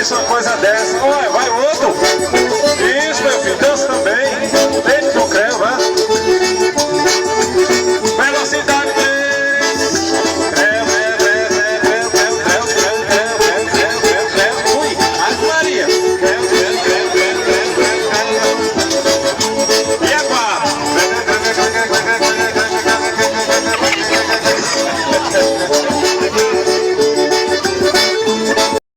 Uma coisa dessa. Olha, vai outro. Isso, meu filho, dança também. Dentro do creu, vai. Velocidade 3. Creu. Ui, Ave Maria. E a 4.